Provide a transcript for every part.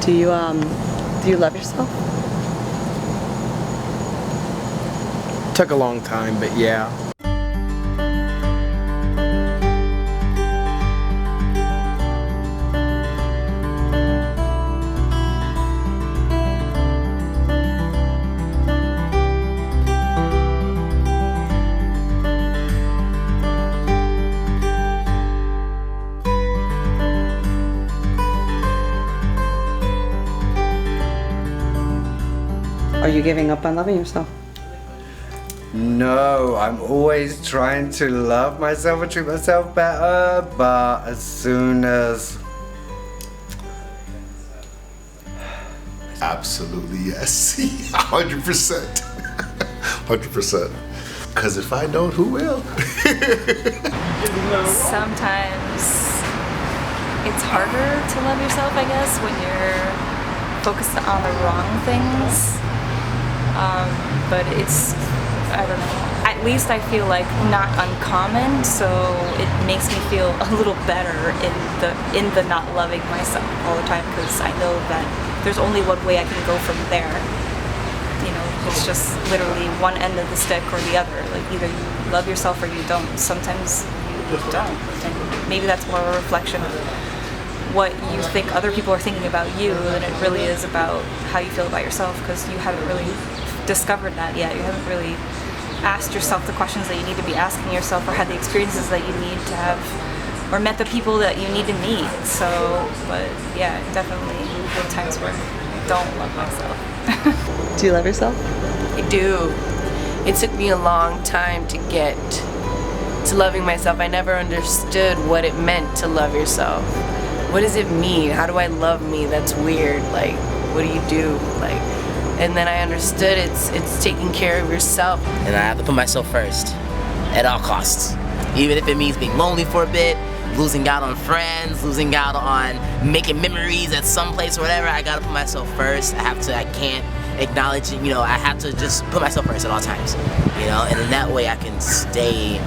Do you love yourself? Took a long time, but yeah. Are you giving up on loving yourself? No, I'm always trying to love myself and treat myself better, but as soon as... Absolutely yes. 100%. 100%. Because if I don't, who will? Sometimes it's harder to love yourself, I guess, when you're focused on the wrong things. But it's, I don't know, at least I feel like not uncommon, so it makes me feel a little better in the not loving myself all the time, because I know that there's only one way I can go from there. You know, it's just literally one end of the stick or the other. Like, either you love yourself or you don't. Sometimes you don't. And maybe that's more a reflection of what you think other people are thinking about you than it really is about how you feel about yourself, because you haven't really discovered that yet. You haven't really asked yourself the questions that you need to be asking yourself, or had the experiences that you need to have, or met the people that you need to meet. So, but yeah, definitely there are times where I don't love myself. Do you love yourself? I do. It took me a long time to get to loving myself. I never understood what it meant to love yourself. What does it mean? How do I love me? That's weird. Like, what do you do? Like, and then I understood it's taking care of yourself. And I have to put myself first, at all costs. Even if it means being lonely for a bit, losing out on friends, losing out on making memories at some place or whatever, I gotta put myself first. I can't acknowledge it, you know, I have to just put myself first at all times, you know, and in that way I can stay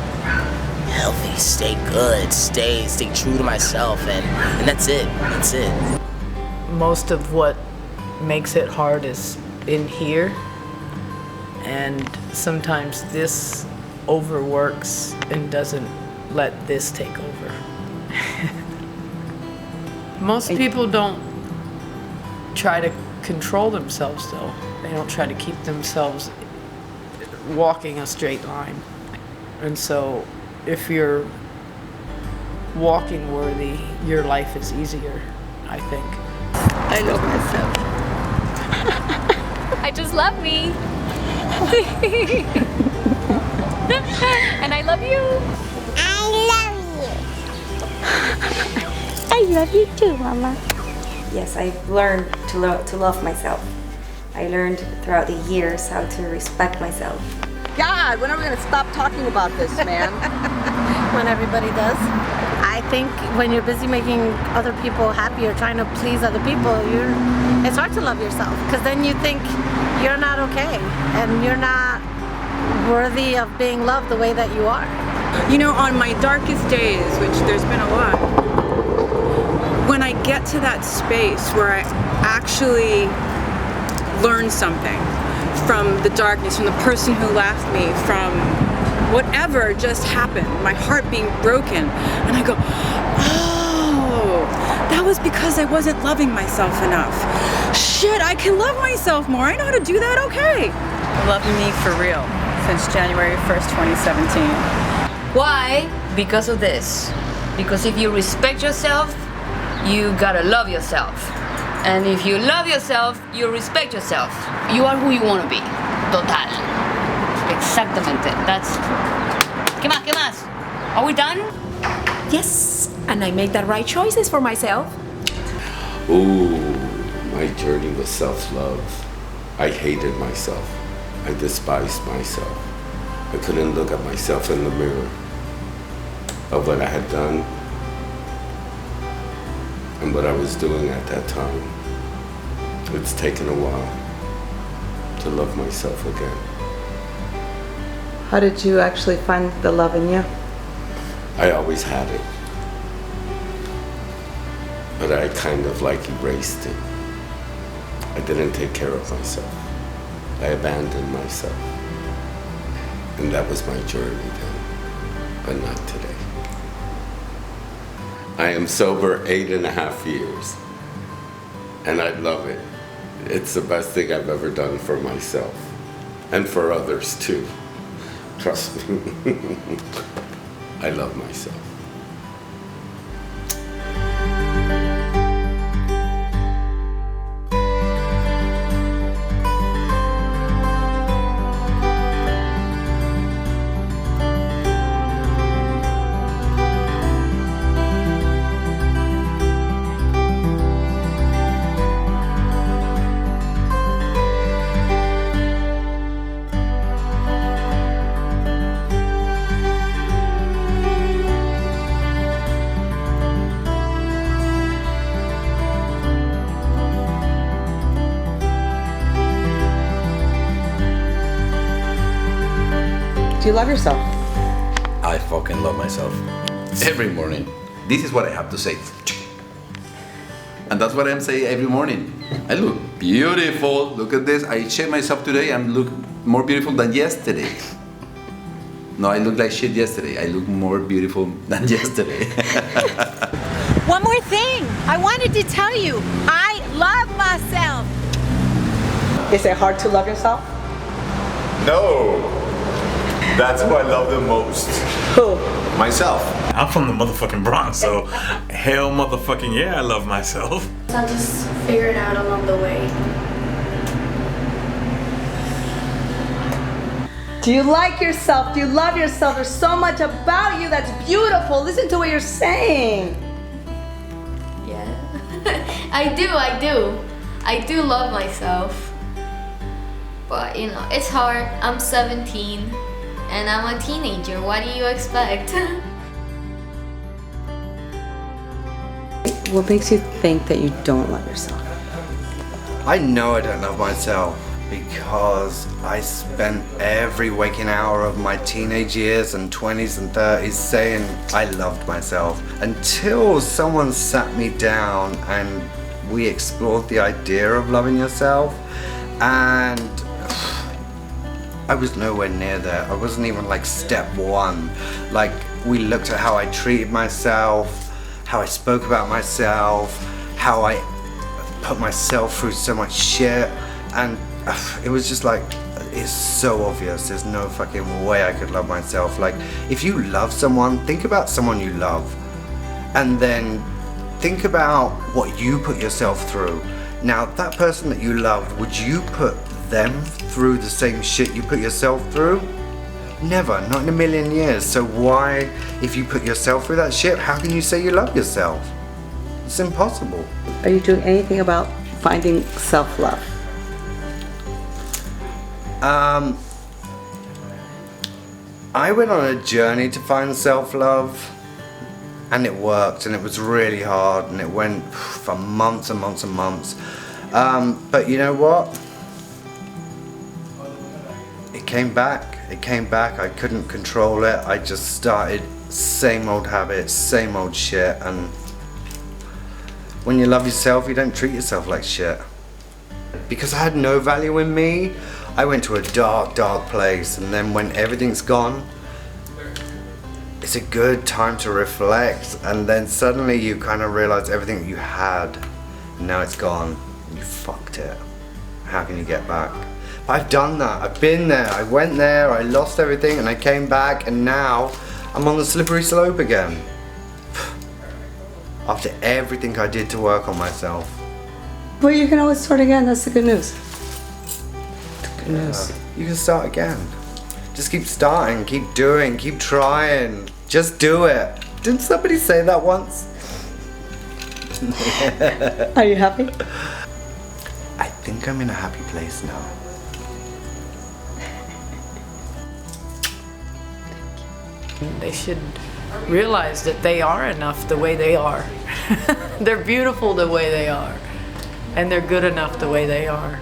healthy, stay good, stay true to myself, and that's it. Most of what makes it hard is in here, and sometimes this overworks and doesn't let this take over. Most people don't try to control themselves though. They don't try to keep themselves walking a straight line. And so if you're walking worthy, your life is easier, I think. I love myself. I just love me. And I love you. I love you too, Mama. Yes, I've learned to love myself. I learned throughout the years how to respect myself. God, when are we going to stop talking about this, man? When everybody does. I think when you're busy making other people happy or trying to please other people, it's hard to love yourself, because then you think you're not okay and you're not worthy of being loved the way that you are. You know, on my darkest days, which there's been a lot, when I get to that space where I actually learn something from the darkness, from the person who left me, from whatever just happened, my heart being broken, and I go, oh, that was because I wasn't loving myself enough. Shit, I can love myself more. I know how to do that, okay. Loving me for real since January 1st, 2017. Why? Because of this. Because if you respect yourself, you gotta love yourself. And if you love yourself, you respect yourself. You are who you wanna be. Total. Exactamente. That's... ¿Qué más? ¿Qué más? Are we done? Yes, and I made the right choices for myself. Ooh, my journey was self-love. I hated myself. I despised myself. I couldn't look at myself in the mirror of what I had done and what I was doing at that time. It's taken a while to love myself again. How did you actually find the love in you? I always had it, but I kind of like erased it. I didn't take care of myself. I abandoned myself. And that was my journey then, but not today. I am sober 8.5 years, and I love it. It's the best thing I've ever done for myself, and for others too. Trust me. I love myself. Do you love yourself? I fucking love myself. Every morning. This is what I have to say. And that's what I'm saying every morning. I look beautiful. Look at this. I shaved myself today and look more beautiful than yesterday. No, I looked like shit yesterday. I look more beautiful than yesterday. One more thing. I wanted to tell you, I love myself. Is it hard to love yourself? No. That's who I love the most. Who? Myself. I'm from the motherfucking Bronx, so hell motherfucking yeah, I love myself. I'll just figure it out along the way. Do you like yourself? Do you love yourself? There's so much about you that's beautiful. Listen to what you're saying. Yeah. I do love myself. But you know, it's hard. I'm 17 and I'm a teenager. What do you expect? What makes you think that you don't love yourself? I know I don't love myself because I spent every waking hour of my teenage years and 20s and 30s saying I loved myself until someone sat me down and we explored the idea of loving yourself, and I was nowhere near there. I wasn't even like step one. Like, we looked at how I treated myself, how I spoke about myself, how I put myself through so much shit, and it was just like, it's so obvious. There's no fucking way I could love myself. Like, if you love someone, think about someone you love, and then think about what you put yourself through. Now, that person that you love, would you put them through the same shit you put yourself through? Never, not in a million years. So why, if you put yourself through that shit, how can you say you love yourself? It's impossible. Are you doing anything about finding self-love? I went on a journey to find self-love, and it worked, and it was really hard, and it went for months and months and months. But you know what? It came back. I couldn't control it. I just started same old habits, same old shit, and when you love yourself, you don't treat yourself like shit. Because I had no value in me, I went to a dark, dark place, and then when everything's gone, it's a good time to reflect, and then suddenly you kind of realize everything that you had, and now it's gone, and you fucked it. How can you get back? But I've done that, I've been there, I went there, I lost everything, and I came back, and now I'm on the slippery slope again. After everything I did to work on myself. Well, you can always start again. That's the good news. Good news. You can start again. Just keep starting, keep doing, keep trying. Just do it. Didn't somebody say that once? Are you happy? I think I'm in a happy place now. They should realize that they are enough the way they are. They're beautiful the way they are. And they're good enough the way they are.